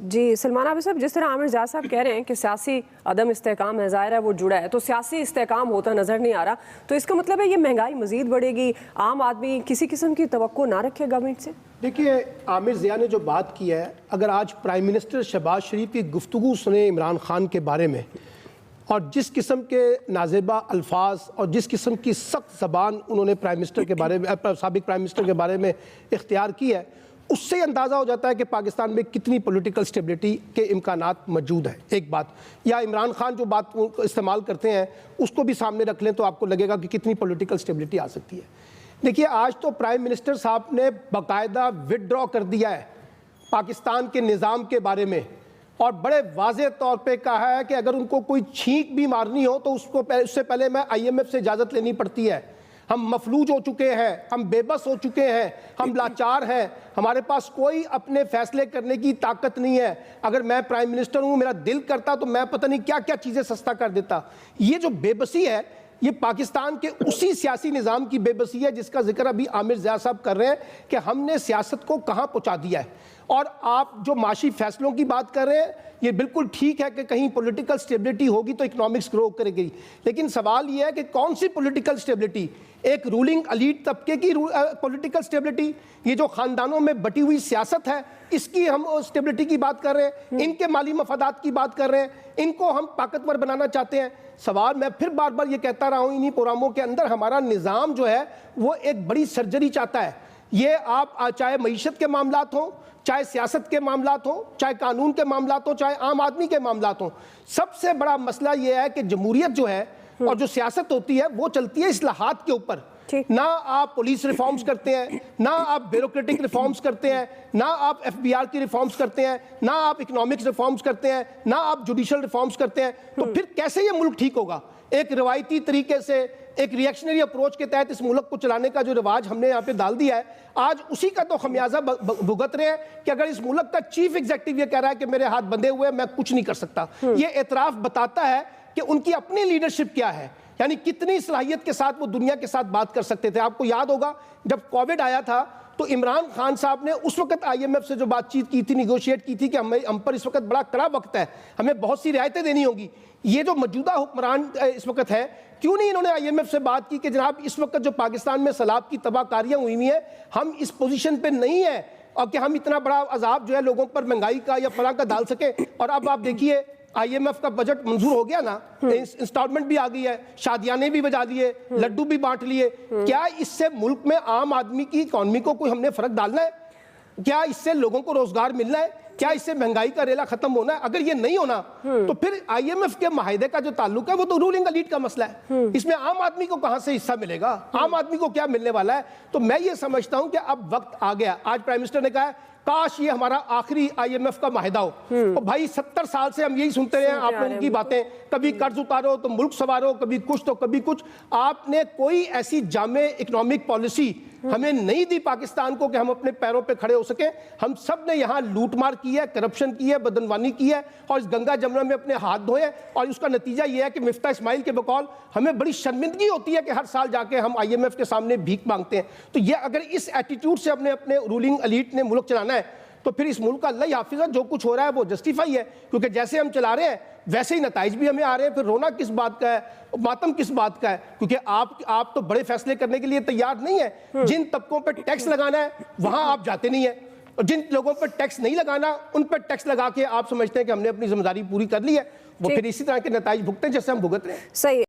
जी सलमान आबिद साहब, जिस तरह आमिर ज़िया साहब कह रहे हैं कि सियासी अदम इस्तेहकाम है, ज़ाहिर है वो जुड़ा है, तो सियासी इस्तेहकाम होता नज़र नहीं आ रहा, तो इसका मतलब है ये महंगाई मज़ीद बढ़ेगी, आम आदमी किसी किस्म की तवक्को ना रखे गवर्नमेंट से। देखिए, आमिर ज़िया ने जो बात की है, अगर आज प्राइम मिनिस्टर शहबाज शरीफ की गुफ्तगू सुने इमरान खान के बारे में और जिस किस्म के नाजेबा अल्फाज और जिस किस्म की सख्त ज़बान उन्होंने प्राइम मिनिस्टर के बारे में, साबिक प्राइम मिनिस्टर के बारे में इख्तियार की है, उससे अंदाज़ा हो जाता है कि पाकिस्तान में कितनी पॉलिटिकल स्टेबिलिटी के इम्कानात मौजूद है। एक बात, या इमरान खान जो बात इस्तेमाल करते हैं उसको भी सामने रख लें तो आपको लगेगा कि कितनी पॉलिटिकल स्टेबिलिटी आ सकती है। देखिए, आज तो प्राइम मिनिस्टर साहब ने बाकायदा विदड्रॉ कर दिया है पाकिस्तान के निज़ाम के बारे में और बड़े वाज़ेह तौर पे कहा है कि अगर उनको कोई छींक भी मारनी हो तो उससे पहले मैं IMF से इजाज़त लेनी पड़ती है। हम मफलूज हो चुके हैं, हम बेबस हो चुके हैं, हम लाचार हैं, हमारे पास कोई अपने फैसले करने की ताकत नहीं है। अगर मैं प्राइम मिनिस्टर हूँ, मेरा दिल करता तो मैं पता नहीं क्या क्या चीज़ें सस्ता कर देता। ये जो बेबसी है, ये पाकिस्तान के उसी सियासी निज़ाम की बेबसी है जिसका जिक्र अभी आमिर ज़िया साहब कर रहे हैं कि हमने सियासत को कहाँ पहुँचा दिया है। और आप जो माशी फैसलों की बात कर रहे हैं, ये बिल्कुल ठीक है कि कहीं पॉलिटिकल स्टेबिलिटी होगी तो इकोनॉमिक्स ग्रो करेगी, लेकिन सवाल ये है कि कौन सी पॉलिटिकल स्टेबिलिटी? एक रूलिंग अलीट तबके की पॉलिटिकल स्टेबिलिटी, ये जो खानदानों में बटी हुई सियासत है इसकी हम स्टेबिलिटी की बात कर रहे हैं, इनके माली मफादात की बात कर रहे हैं, इनको हम ताकतवर बनाना चाहते हैं। सवाल मैं फिर बार बार ये कहता रहा हूँ, इन्हीं प्रोग्रामों के अंदर हमारा निज़ाम जो है वो एक बड़ी सर्जरी चाहता है। ये आप चाहे मईशत के मामलात हों, चाहे सियासत के मामलात हों, चाहे कानून के मामलात हों, चाहे आम आदमी के मामलात हों, सबसे बड़ा मसला ये है कि जमहूरियत जो है और जो सियासत होती है वो चलती है इस्लाहात के ऊपर। ना आप पुलिस रिफॉर्म्स करते हैं, ना आप ब्यूरोक्रेटिक रिफॉर्म्स करते हैं, ना आप FBR की रिफॉर्म्स करते हैं, ना आप इकोनॉमिक्स रिफॉर्म्स करते हैं, ना आप जुडिशल रिफॉर्म्स करते हैं, तो फिर कैसे ये मुल्क ठीक होगा? एक रिवायती तरीके से, एक रिएक्शनरी अप्रोच के तहत इस मुल्क को चलाने का जो रिवाज हमने यहाँ पे डाल दिया है, आज उसी का तो खमियाजा भुगत रहे हैं कि अगर इस मुल्क का चीफ एग्जीक्यूटिव ये कह रहा है कि मेरे हाथ बंधे हुए, मैं कुछ नहीं कर सकता, ये एतराफ बताता है कि उनकी अपनी लीडरशिप क्या है, यानी कितनी सलाहियत के साथ वो दुनिया के साथ बात कर सकते थे। आपको याद होगा जब कोविड आया था तो इमरान खान साहब ने उस वक्त IMF से जो बातचीत की थी, निगोशिएट की थी कि हम पर इस वक्त बड़ा कड़ा वक्त है, हमें बहुत सी रियायतें देनी होगी। ये जो मौजूदा हुक्मरान इस वक्त है, क्यों नहीं इन्होंने IMF से बात की कि जनाब इस वक्त जो पाकिस्तान में सैलाब की तबाहकारियां हुई हुई हैं, हम इस पोजीशन पे नहीं है और कि हम इतना बड़ा अजाब जो है लोगों पर महंगाई का या फला का डाल सके। और अब आप देखिए IMF का बजट मंजूर हो गया ना, इंस्टॉलमेंट भी आ गई है, शादियाने भी बजा दिए, लड्डू भी बांट लिए। क्या इससे मुल्क में आम आदमी की इकॉनमी को कोई हमने फर्क डालना है? क्या इससे लोगों को रोजगार मिलना है? क्या इससे महंगाई का रेला खत्म होना है? अगर ये नहीं होना तो फिर IMF के माहिदे का जो ताल्लुक है वो तो रूलिंग एलीट का मसला है, इसमें आम आदमी को कहां से हिस्सा मिलेगा? आम आदमी को क्या मिलने वाला है? तो मैं ये समझता हूं कि अब वक्त आ गया। आज प्राइम मिनिस्टर ने कहा है काश ये हमारा आखिरी IMF का माहिदा हो। तो भाई 70 साल से हम यही सुनते रहे हैं आप लोगों की बातें, कभी कर्ज उतारो तो मुल्क संवारो, कभी कुछ तो कभी कुछ। आपने कोई ऐसी जामे इकोनॉमिक पॉलिसी हमें नहीं दी पाकिस्तान को कि हम अपने पैरों पे खड़े हो सके। हम सब ने यहाँ लूटमार की है, करप्शन की है, बदनवानी की है और इस गंगा जमुना में अपने हाथ धोए, और उसका नतीजा ये है कि मिफ्ता इस्माइल के बकौल हमें बड़ी शर्मिंदगी होती है कि हर साल जाके हम IMF के सामने भीख मांगते हैं। तो ये अगर इस एटीट्यूड से अपने रूलिंग एलीट ने मुल्क चलाना है तो फिर इस मुल्क का अल्लाह ही हाफिज़, जो कुछ हो रहा है वो जस्टिफाई है, क्योंकि जैसे हम चला रहे हैं वैसे ही नताइज भी हमें आ रहे हैं। फिर रोना किस बात का है, मातम किस बात का है? क्योंकि आप तो बड़े फैसले करने के लिए तैयार नहीं है। जिन तबकों पर टैक्स लगाना है वहां आप जाते नहीं है, और जिन लोगों पर टैक्स नहीं लगाना उन पर टैक्स लगा के आप समझते हैं कि हमने अपनी जिम्मेदारी पूरी कर ली है। वो फिर इसी तरह के नताइज भुगते हैं जैसे हम भुगत रहे हैं। सही।